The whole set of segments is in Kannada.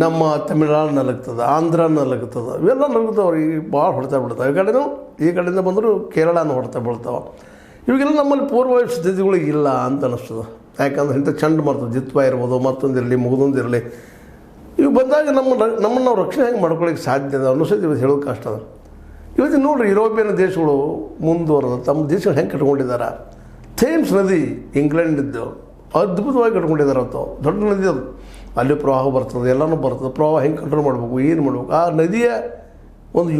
ನಮ್ಮ ತಮಿಳ್ನಾಡು ನಲಗ್ತದೆ, ಆಂಧ್ರ ನಲಗ್ತದೆ, ಇವೆಲ್ಲ ನಲಗ್ತಾವ್ರಿ. ಈಗ ಭಾಳ ಹೊಡ್ತಾ ಬಿಡ್ತಾವೆ. ಈ ಕಡೆಯಿಂದ ಬಂದರೂ ಕೇರಳನ ಹೊಡ್ತಾ ಬೀಳ್ತಾವೆ. ಇವಾಗೆಲ್ಲ ನಮ್ಮಲ್ಲಿ ಪೂರ್ವ ಸ್ಥಿತಿಗಳು ಇಲ್ಲ ಅಂತ ಅನ್ನಿಸ್ತದೆ. ಯಾಕಂದ್ರೆ ಇಂಥ ಚಂಡಮಾರುತ ಜಿತ್ವ ಇರ್ಬೋದು, ಮತ್ತೊಂದಿರಲಿ ಮುಗಿದೊಂದಿರಲಿ, ಇವು ಬಂದಾಗ ನಮ್ಮನ್ನು ನಾವು ರಕ್ಷಣೆ ಹೆಂಗೆ ಮಾಡ್ಕೊಳ್ಳಿಕ್ಕೆ ಸಾಧ್ಯ ಅದ ಅನ್ನೋ ಸಹಿತ ಇವತ್ತು ಹೇಳೋದು ಕಷ್ಟ ಅದ. ಇವತ್ತು ನೋಡಿರಿ, ಯುರೋಪಿಯನ್ ದೇಶಗಳು ಮುಂದುವರೆದ ತಮ್ಮ ದೇಶಗಳು ಹೆಂಗೆ ಕಟ್ಕೊಂಡಿದ್ದಾರೆ. ಥೇಮ್ಸ್ ನದಿ ಇಂಗ್ಲೆಂಡಿದ್ದು ಅದ್ಭುತವಾಗಿ ಕಟ್ಕೊಂಡಿದ್ದಾರೆ. ಅದು ದೊಡ್ಡ ನದಿ, ಅದು ಅಲ್ಲಿ ಪ್ರವಾಹ ಬರ್ತದೆ, ಎಲ್ಲನೂ ಬರ್ತದೆ. ಪ್ರವಾಹ ಹೆಂಗೆ ಕಂಟ್ರೋಲ್ ಮಾಡಬೇಕು, ಏನು ಮಾಡಬೇಕು, ಆ ನದಿಯ ಒಂದು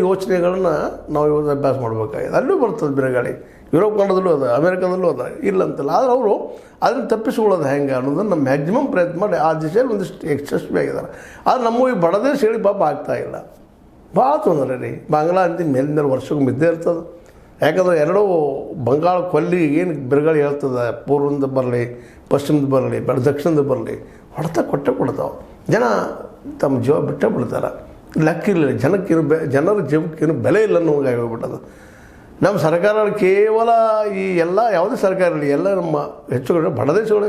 ಯೋಚನೆಗಳನ್ನು ನಾವು ಇವತ್ತು ಅಭ್ಯಾಸ ಮಾಡಬೇಕಾಗಿದೆ. ಅಲ್ಲೂ ಬರ್ತದೆ ಬಿರುಗಾಳಿ, ಯುರೋಪ್ ಖಂಡದಲ್ಲೂ ಅದ, ಅಮೇರಿಕಾದಲ್ಲೂ ಅದ, ಇಲ್ಲ ಅಂತಲ್ಲ. ಆದರೆ ಅವರು ಅದನ್ನು ತಪ್ಪಿಸ್ಕೊಳ್ಳೋದು ಹೆಂಗೆ ಅನ್ನೋದನ್ನು ನಮ್ಮ ಮ್ಯಾಕ್ಸಿಮಮ್ ಪ್ರಯತ್ನ ಮಾಡಿ ಆ ದಿಶೆಯಲ್ಲಿ ಒಂದಿಷ್ಟು ಯಶಸ್ವಿ ಆಗಿದ್ದಾರೆ. ಆದರೆ ನಮ್ಮ ಈ ಬಡ ದೇಶ ಹೇಳಿ ಪಾಪ ಆಗ್ತಾಯಿಲ್ಲ. ಭಾಳ ತೊಂದರೆ ರೀ. ಬಾಂಗ್ಲಾ ಅಂತ ಮೇಲಿನ ವರ್ಷಕ್ಕೆ ಮಿದ್ದೆ ಇರ್ತದೆ. ಯಾಕಂದರೆ ಎರಡೂ ಬಂಗಾಳ ಕೊಲ್ಲಿ ಏನು ಬಿರುಗಾಳಿ ಹೇಳ್ತದೆ, ಪೂರ್ವದಿಂದ ಬರಲಿ, ಪಶ್ಚಿಮದ ಬರಲಿ, ದಕ್ಷಿಣದ ಬರಲಿ, ಹೊಡೆತ ಕೊಡ್ತಾವೆ. ಜನ ತಮ್ಮ ಜೀವ ಬಿಟ್ಟೇ ಬಿಡ್ತಾರೆ. ಲೆಕ್ಕಿಲ್ಲ, ಜನರ ಜೀವಕ್ಕೇನು ಬೆಲೆ ಇಲ್ಲ ಅನ್ನೋಂಗೆ ಹೋಗ್ಬಿಟ್ಟದು. ನಮ್ಮ ಸರ್ಕಾರಗಳು ಕೇವಲ ಈ ಎಲ್ಲ ಯಾವುದೇ ಸರ್ಕಾರ ಇರಲಿ, ಎಲ್ಲ ನಮ್ಮ ಹೆಚ್ಚು ಕಡಿಮೆ ಬಡ ದೇಶಗಳೇ.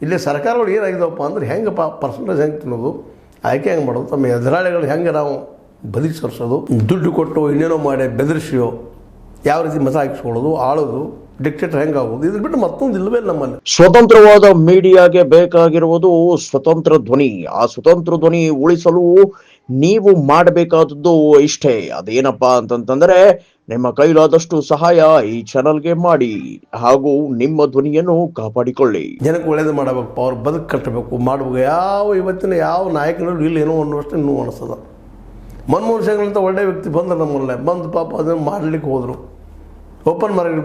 ಇಲ್ಲಿ ಸರ್ಕಾರಗಳು ಏನಾಗಿದ್ದಾವಪ್ಪ ಅಂದ್ರೆ ಹೆಂಗೆ ಪರ್ಸೆಂಟೇಜ್ ಹೆಂಗೆ ತಿನ್ನೋದು, ಆಯ್ಕೆ ಹೆಂಗೆ ಮಾಡೋದು, ತಮ್ಮ ಎದುರಾಳಿಗಳು ಹೆಂಗೆ ನಾವು ಬದಿಗೆ ಸರಿಸೋದು, ದುಡ್ಡು ಕೊಟ್ಟು ಇನ್ನೇನೋ ಮಾಡಿ ಬೆದರಿಸಿಯೋ ಯಾವ ರೀತಿ ಮತ ಹಾಕಿಸ್ಕೊಳ್ಳೋದು, ಆಳೋದು, ಡಿಕ್ಟೇಟರ್ ಹೆಂಗಾಗೋದು, ಇದ್ರ ಬಿಟ್ಟು ಮತ್ತೊಂದು ಇಲ್ಲವೇ ನಮ್ಮಲ್ಲಿ. ಸ್ವತಂತ್ರವಾದ ಮೀಡಿಯಾಗೆ ಬೇಕಾಗಿರುವುದು ಸ್ವತಂತ್ರ ಧ್ವನಿ. ಆ ಸ್ವತಂತ್ರ ಧ್ವನಿ ಉಳಿಸಲು ನೀವು ಮಾಡಬೇಕಾದದ್ದು ಇಷ್ಟೇ. ಅದೇನಪ್ಪಾ ಅಂತಂತಂದ್ರೆ, ನಿಮ್ಮ ಕೈಲಾದಷ್ಟು ಸಹಾಯ ಈ ಚಾನಲ್ಗೆ ಮಾಡಿ ಹಾಗೂ ನಿಮ್ಮ ಧ್ವನಿಯನ್ನು ಕಾಪಾಡಿಕೊಳ್ಳಿ. ಜನಕ್ಕೆ ಒಳ್ಳೇದು ಮಾಡಬೇಕಪ್ಪ, ಅವ್ರು ಬದುಕು ಕಟ್ಟಬೇಕು, ಮಾಡಬೇಕು. ಇವತ್ತಿನ ಯಾವ ನಾಯಕನಲ್ಲೂ ಇಲ್ಲಿ ಏನೋ ಅನ್ನೋಷ್ಟು ಇನ್ನೂ ಅನಿಸ್ತದ. ಮನಮೋಹನ್ ಸಿಂಗ್ನಂತ ಒಳ್ಳೆಯ ವ್ಯಕ್ತಿ ಬಂದರು ನಮ್ಮಲ್ಲೇ, ಬಂದು ಪಾಪ ಅದನ್ನು ಮಾಡಲಿಕ್ಕೆ ಹೋದರು. Open market